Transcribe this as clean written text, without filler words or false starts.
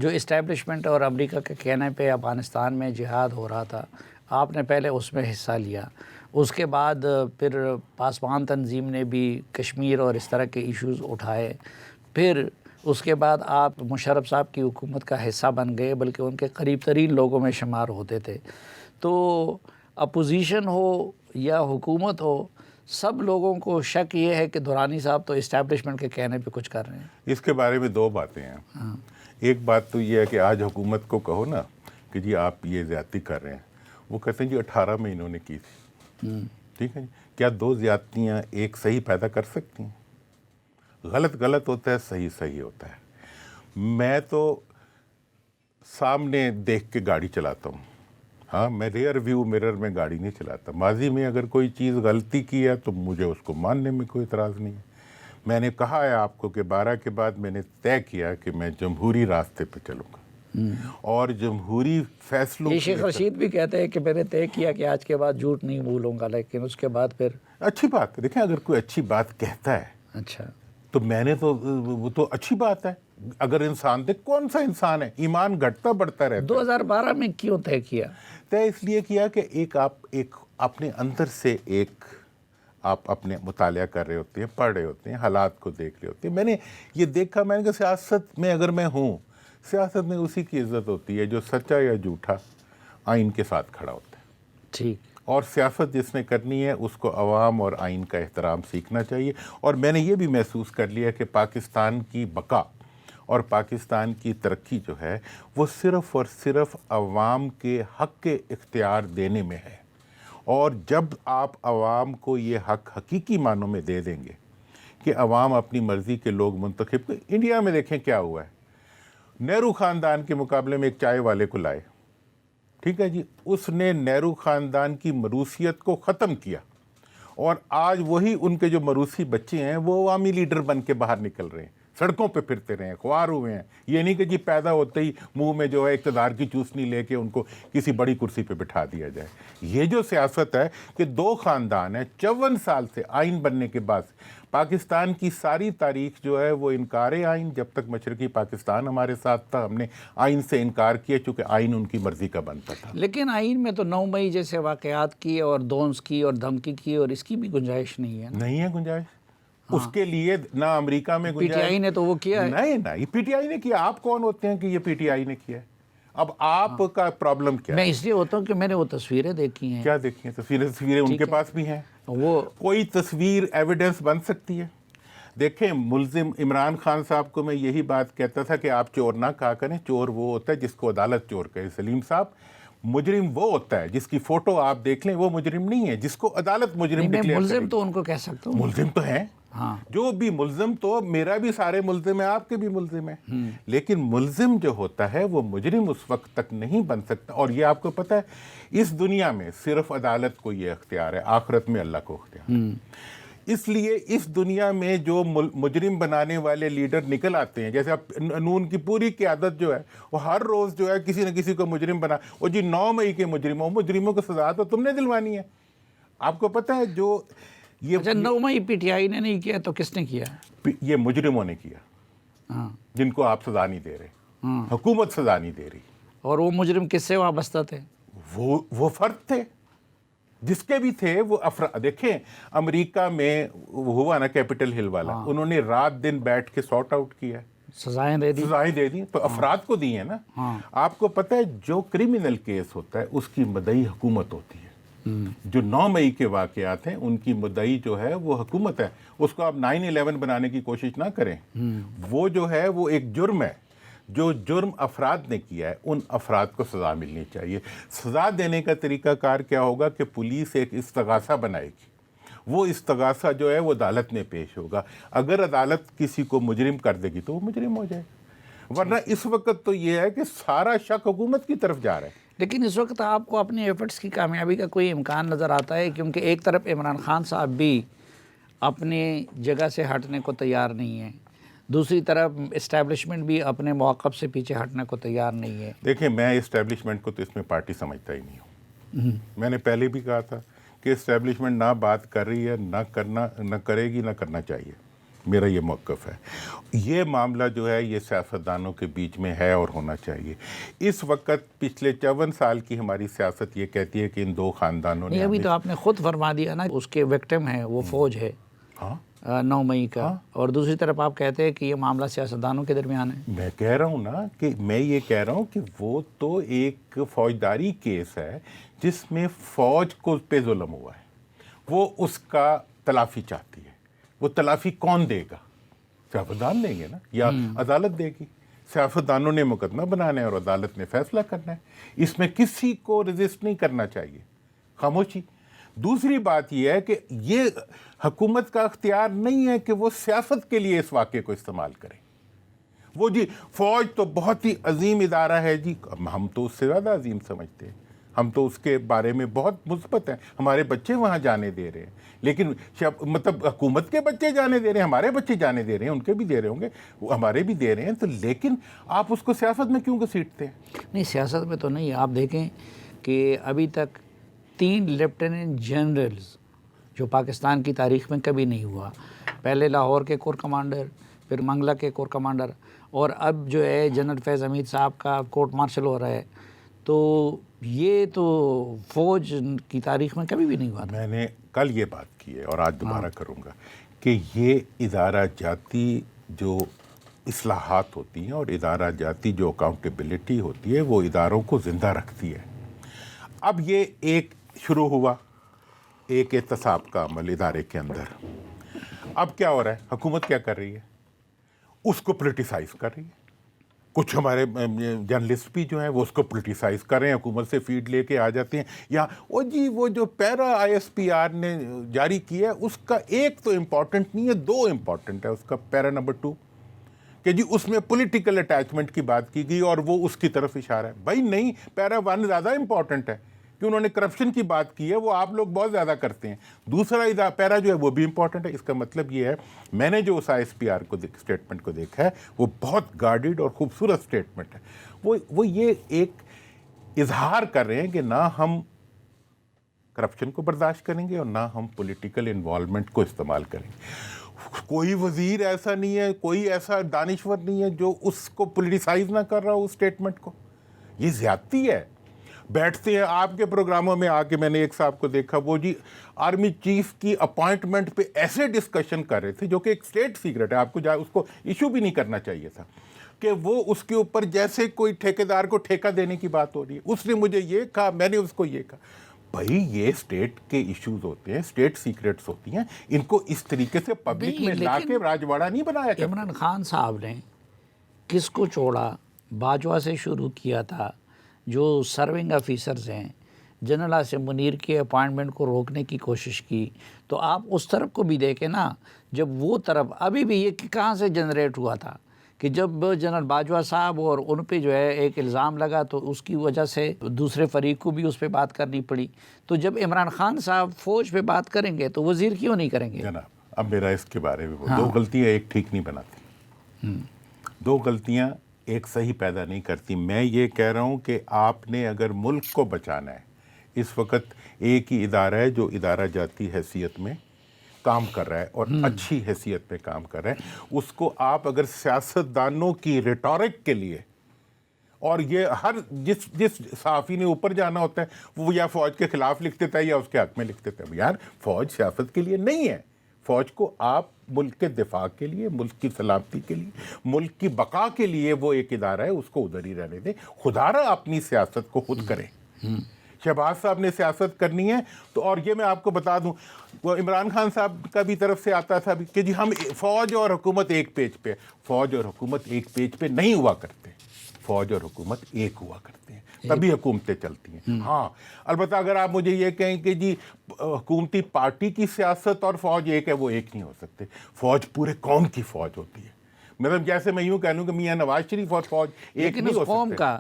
جو اسٹیبلشمنٹ اور امریکہ کے کہنے پہ افغانستان میں جہاد ہو رہا تھا، آپ نے پہلے اس میں حصہ لیا، اس کے بعد پھر پاسبان تنظیم نے بھی کشمیر اور اس طرح کے ایشوز اٹھائے، پھر اس کے بعد آپ مشرف صاحب کی حکومت کا حصہ بن گئے، بلکہ ان کے قریب ترین لوگوں میں شمار ہوتے تھے۔ تو اپوزیشن ہو یا حکومت ہو، سب لوگوں کو شک یہ ہے کہ دورانی صاحب تو اسٹیبلشمنٹ کے کہنے پہ کچھ کر رہے ہیں۔ اس کے بارے میں دو باتیں ہیں۔ ایک بات تو یہ ہے کہ آج حکومت کو کہو نا کہ جی آپ یہ زیادتی کر رہے ہیں، وہ کہتے ہیں جی 18 میں انہوں نے کی تھی، ٹھیک ہے جی، کیا دو زیادتیاں ایک صحیح پیدا کر سکتی ہیں؟ غلط غلط ہوتا ہے، صحیح صحیح ہوتا ہے۔ میں تو سامنے دیکھ کے گاڑی چلاتا ہوں، ہاں میں ریئر ویو مرر میں گاڑی نہیں چلاتا۔ ماضی میں اگر کوئی چیز غلطی کی ہے تو مجھے اس کو ماننے میں کوئی اعتراض نہیں ہے۔ میں نے کہا ہے آپ کو کہ 12 کے بعد میں نے طے کیا کہ میں جمہوری راستے پہ چلوں گا اور جمہوری فیصلوں یہ شیخ رشید بھی کہتے ہیں کہ میں نے طے کیا کہ آج کے بعد جھوٹ نہیں بولوں گا، لیکن اس کے بعد پھر اچھی بات ہے۔ دیکھیں اگر کوئی اچھی بات کہتا ہے اچھا تو میں نے تو وہ تو اچھی بات ہے۔ اگر انسان دیکھ کون سا انسان ہے، ایمان گھٹتا بڑھتا رہتا ہے۔ 2012 میں کیوں طے کیا؟ طے اس لیے کیا کہ ایک اپنے اندر سے آپ اپنے مطالعہ کر رہے ہوتے ہیں، پڑھ رہے ہوتے ہیں، حالات کو دیکھ رہے ہوتے ہیں۔ میں نے یہ دیکھا، میں نے کہا سیاست میں اگر میں ہوں، سیاست میں اسی کی عزت ہوتی ہے جو سچا یا جھوٹا آئین کے ساتھ کھڑا ہوتا ہے، ٹھیک۔ اور سیاست جس نے کرنی ہے اس کو عوام اور آئین کا احترام سیکھنا چاہیے۔ اور میں نے یہ بھی محسوس کر لیا کہ پاکستان کی بقا اور پاکستان کی ترقی جو ہے وہ صرف اور صرف عوام کے حق کے اختیار دینے میں ہے، اور جب آپ عوام کو یہ حق حقیقی معنوں میں دے دیں گے کہ عوام اپنی مرضی کے لوگ منتخب، انڈیا میں دیکھیں کیا ہوا ہے، نہرو خاندان کے مقابلے میں ایک چائے والے کو لائے، ٹھیک ہے جی، اس نے نہرو خاندان کی موروثیت کو ختم کیا، اور آج وہی ان کے جو موروثی بچے ہیں وہ عوامی لیڈر بن کے باہر نکل رہے ہیں، سڑکوں پہ پھرتے رہے ہیں، خوار ہوئے ہیں۔ یہ نہیں کہ جی پیدا ہوتے ہی منہ میں جو ہے اقتدار کی چوسنی لے کے ان کو کسی بڑی کرسی پہ بٹھا دیا جائے۔ یہ جو سیاست ہے کہ دو خاندان ہیں، 54 سال سے آئین بننے کے بعد پاکستان کی ساری تاریخ جو ہے وہ انکار آئین، جب تک مشرقی پاکستان ہمارے ساتھ تھا ہم نے آئین سے انکار کیا چونکہ آئین ان کی مرضی کا بنتا تھا۔ لیکن آئین میں تو 9 مئی جیسے واقعات کی اور دونس کی اور دھمکی کی اور اس کی بھی گنجائش نہیں ہے نا؟ نہیں ہے گنجائش اس کے لیے، نہ امریکہ میں پی ٹی آئی نے تو وہ کیا ہے۔ نہیں پی ٹی آئی نے کیا۔ آپ کون ہوتے ہیں کہ یہ پی ٹی آئی نے کیا ہے؟ اب آپ کا پرابلم کیا ہے؟ میں اس لیے ہوتا ہوں کہ میں نے وہ تصویریں دیکھی ہیں۔ کیا دیکھی ہیں؟ تصویریں ان کے پاس بھی ہیں۔ وہ کوئی تصویر ایویڈنس بن سکتی ہے؟ دیکھیں ملزم عمران خان صاحب کو میں یہی بات کہتا تھا کہ آپ چور نہ کہا کریں، چور وہ ہوتا ہے جس کو عدالت چور کہے۔ سلیم صاحب، مجرم وہ ہوتا ہے جس کی فوٹو آپ دیکھ لیں، وہ مجرم نہیں ہے جس کو عدالت مجرم ڈکلیئر کرے۔ ملزم تو ان کو کہہ سکتا ہوں، ملزم تو ہیں، ہاں جو بھی ملزم، تو میرا بھی سارے ملزم ہیں، آپ کے بھی ملزم ہیں، لیکن ملزم جو ہوتا ہے وہ مجرم اس وقت تک نہیں بن سکتا۔ اور یہ آپ کو پتہ ہے اس دنیا میں صرف عدالت کو یہ اختیار ہے، آخرت میں اللہ کو اختیار ہے۔ اس لیے اس دنیا میں جو مجرم بنانے والے لیڈر نکل آتے ہیں، جیسے اب نون کی پوری قیادت جو ہے وہ ہر روز جو ہے کسی نہ کسی کو مجرم بنا، وہ جی 9 مئی کے مجرموں کو سزا تو تم نے دلوانی ہے۔ آپ کو پتہ ہے جو یہ 9 مئی پی ٹی آئی نے نہیں کیا تو کس نے کیا؟ یہ مجرموں نے کیا، ہاں، جن کو آپ سزا نہیں دے رہے، حکومت سزا نہیں دے رہی۔ اور وہ مجرم کس سے وابستہ تھے؟ وہ فرد تھے جس کے بھی تھے وہ دیکھیں امریکہ میں ہوا نا کیپٹل ہل والا، انہوں نے رات دن بیٹھ کے سارٹ آؤٹ کیا، سزائیں دے دی تو افراد کو دی ہیں نا۔ آپ کو پتہ ہے جو کرمنل کیس ہوتا ہے اس کی مدعی حکومت ہوتی ہے۔ جو 9 مئی کے واقعات ہیں ان کی مدعی جو ہے وہ حکومت ہے، اس کو آپ 9/11 بنانے کی کوشش نہ کریں۔ وہ جو ہے وہ ایک جرم ہے، جو جرم افراد نے کیا ہے ان افراد کو سزا ملنی چاہیے۔ سزا دینے کا طریقہ کار کیا ہوگا کہ پولیس ایک استغاثہ بنائے گی، وہ استغاثہ جو ہے وہ عدالت میں پیش ہوگا، اگر عدالت کسی کو مجرم کر دے گی تو وہ مجرم ہو جائے گا، ورنہ اس وقت تو یہ ہے کہ سارا شک حکومت کی طرف جا رہا ہے۔ لیکن اس وقت آپ کو اپنے ایفرٹس کی کامیابی کا کوئی امکان نظر آتا ہے؟ کیونکہ ایک طرف عمران خان صاحب بھی اپنی جگہ سے ہٹنے کو تیار نہیں ہیں، دوسری طرف اسٹیبلشمنٹ بھی اپنے موقف سے پیچھے ہٹنے کو تیار نہیں ہے۔ دیکھیں میں اسٹیبلشمنٹ کو تو اس میں پارٹی سمجھتا ہی نہیں ہوں۔ میں نے پہلے بھی کہا تھا کہ اسٹیبلشمنٹ نہ بات کر رہی ہے، نہ کرے گی، نہ کرنا چاہیے۔ میرا یہ موقف ہے. یہ معاملہ جو ہے یہ سیاستدانوں کے بیچ میں ہے اور ہونا چاہیے. اس وقت پچھلے 54 سال کی ہماری سیاست یہ کہتی ہے کہ ان دو خاندانوں نے ابھی تو آپ نے خود فرما دیا نا اس کے وکٹم ہے وہ فوج ہے 9 مئی کا, اور دوسری طرف آپ کہتے ہیں کہ یہ معاملہ سیاستدانوں کے درمیان ہے. میں کہہ رہا ہوں نا کہ میں یہ کہہ رہا ہوں کہ وہ تو ایک فوجداری کیس ہے جس میں فوج کو پہ ظلم ہوا ہے, وہ اس کا تلافی چاہتی ہے. وہ تلافی کون دے گا؟ سیاستدان دیں گے نا, یا عدالت دے گی. سیاستدانوں نے مقدمہ بنانا ہے اور عدالت نے فیصلہ کرنا ہے. اس میں کسی کو ریزسٹ نہیں کرنا چاہیے, خاموشی. دوسری بات یہ ہے کہ یہ حکومت کا اختیار نہیں ہے کہ وہ سیاست کے لیے اس واقعے کو استعمال کرے. وہ جی فوج تو بہت ہی عظیم ادارہ ہے جی, ہم تو اس سے زیادہ عظیم سمجھتے ہیں, ہم تو اس کے بارے میں بہت مثبت ہیں. ہمارے بچے وہاں جانے دے رہے ہیں, لیکن مطلب حکومت کے بچے جانے دے رہے ہیں, ہمارے بچے جانے دے رہے ہیں, ان کے بھی دے رہے ہوں گے, ہمارے بھی دے رہے ہیں. تو لیکن آپ اس کو سیاست میں کیوں گھسیٹتے ہیں؟ نہیں, سیاست میں تو نہیں. آپ دیکھیں کہ ابھی تک 3 لیفٹیننٹ جنرلز جو پاکستان کی تاریخ میں کبھی نہیں ہوا. پہلے لاہور کے کور کمانڈر, پھر منگلہ کے کور کمانڈر, اور اب جو ہے جنرل فیض حمید صاحب کا کورٹ مارشل ہو رہا ہے. تو یہ تو فوج کی تاریخ میں کبھی بھی نہیں ہوا. میں نے کل یہ بات کی ہے اور آج دوبارہ کروں گا کہ یہ ادارہ جاتی جو اصلاحات ہوتی ہیں اور ادارہ جاتی جو اکاؤنٹیبلٹی ہوتی ہے وہ اداروں کو زندہ رکھتی ہے. اب یہ ایک شروع ہوا ایک احتساب کا عمل ادارے کے اندر. اب کیا ہو رہا ہے؟ حکومت کیا کر رہی ہے؟ اس کو پولیٹیسائز کر رہی ہے. کچھ ہمارے جرنلسٹ بھی جو ہیں وہ اس کو پولیٹیسائز کر رہے ہیں, حکومت سے فیڈ لے کے آ جاتے ہیں. یا وہ جو پیرا ISPR نے جاری کیا ہے اس کا ایک تو امپورٹنٹ نہیں ہے, 2 امپورٹنٹ ہے. اس کا پیرا نمبر 2 کہ جی اس میں پولیٹیکل اٹیچمنٹ کی بات کی گئی اور وہ اس کی طرف اشارہ ہے. بھائی نہیں, پیرا 1 زیادہ امپورٹنٹ ہے کہ انہوں نے کرپشن کی بات کی ہے, وہ آپ لوگ بہت زیادہ کرتے ہیں. دوسرا پیرا جو ہے وہ بھی امپورٹنٹ ہے. اس کا مطلب یہ ہے, میں نے جو اس ISPR کو اسٹیٹمنٹ کو دیکھا ہے وہ بہت گارڈڈ اور خوبصورت اسٹیٹمنٹ ہے. وہ یہ ایک اظہار کر رہے ہیں کہ نہ ہم کرپشن کو برداشت کریں گے اور نہ ہم پولیٹیکل انوالومنٹ کو استعمال کریں گے. کوئی وزیر ایسا نہیں ہے, کوئی ایسا دانشور نہیں ہے جو اس کو پولیٹیسائز نہ کر رہا ہو اس اسٹیٹمنٹ کو. یہ زیادتی ہے. بیٹھتے ہیں آپ کے پروگراموں میں آ کے, میں نے ایک صاحب کو دیکھا وہ جی آرمی چیف کی اپوائنٹمنٹ پہ ایسے ڈسکشن کر رہے تھے جو کہ ایک اسٹیٹ سیکرٹ ہے, آپ کو اس کو ایشو بھی نہیں کرنا چاہیے تھا, کہ وہ اس کے اوپر جیسے کوئی ٹھیکیدار کو ٹھیکہ دینے کی بات ہو رہی ہے. اس نے مجھے یہ کہا, میں نے اس کو یہ کہا. بھائی یہ اسٹیٹ کے ایشوز ہوتے ہیں, اسٹیٹ سیکرٹس ہوتی ہیں, ان کو اس طریقے سے پبلک میں لا کے راجواڑہ نہیں بنایا جاتا. عمران خان صاحب نے کس کو چھوڑا؟ باجوہ سے شروع کیا تھا, جو سرونگ آفیسرز ہیں. جنرل عاصم منیر کے اپوائنٹمنٹ کو روکنے کی کوشش کی. تو آپ اس طرف کو بھی دیکھیں نا, جب وہ طرف ابھی بھی یہ کہاں سے جنریٹ ہوا تھا کہ جب جنرل باجوہ صاحب اور ان پہ جو ہے ایک الزام لگا تو اس کی وجہ سے دوسرے فریق کو بھی اس پہ بات کرنی پڑی. تو جب عمران خان صاحب فوج پہ بات کریں گے تو وزیر کیوں نہیں کریں گے؟ جناب اب میرا اس کے بارے میں 2 غلطیاں ایک ٹھیک نہیں بناتی, 2 غلطیاں ایک صحیح پیدا نہیں کرتی. میں یہ کہہ رہا ہوں کہ آپ نے اگر ملک کو بچانا ہے, اس وقت ایک ہی ادارہ ہے جو ادارہ جاتی حیثیت میں کام کر رہا ہے اور اچھی حیثیت پہ کام کر رہا ہے. اس کو آپ اگر سیاستدانوں کی ریٹورک کے لیے, اور یہ ہر جس صحافی نے اوپر جانا ہوتا ہے وہ یا فوج کے خلاف لکھ دیتا ہے یا اس کے حق میں لکھ دیتا ہے. یار فوج سیاست کے لیے نہیں ہے. فوج کو آپ ملک کے دفاع کے لیے, ملک کی سلامتی کے لیے, ملک کی بقا کے لیے وہ ایک ادارہ ہے, اس کو ادھر ہی رہنے دیں. خدا را اپنی سیاست کو خود کریں. شہباز صاحب نے سیاست کرنی ہے تو, اور یہ میں آپ کو بتا دوں, وہ عمران خان صاحب کا بھی طرف سے آتا تھا کہ جی ہم فوج اور حکومت ایک پیج پہ. فوج اور حکومت ایک پیج پہ نہیں ہوا کرتے, فوج اور حکومت ایک ہوا کرتے ہیں, تبھی حکومتیں چلتی ہیں. ہاں البتہ اگر آپ مجھے یہ کہیں کہ جی حکومتی پارٹی کی سیاست اور فوج ایک ہے, وہ ایک نہیں ہو سکتے. فوج پورے قوم کی فوج ہوتی ہے. مطلب جیسے میں یوں کہہ لوں کہ میاں نواز شریف اور فوج ایک نہیں ہو سکتے. قوم کا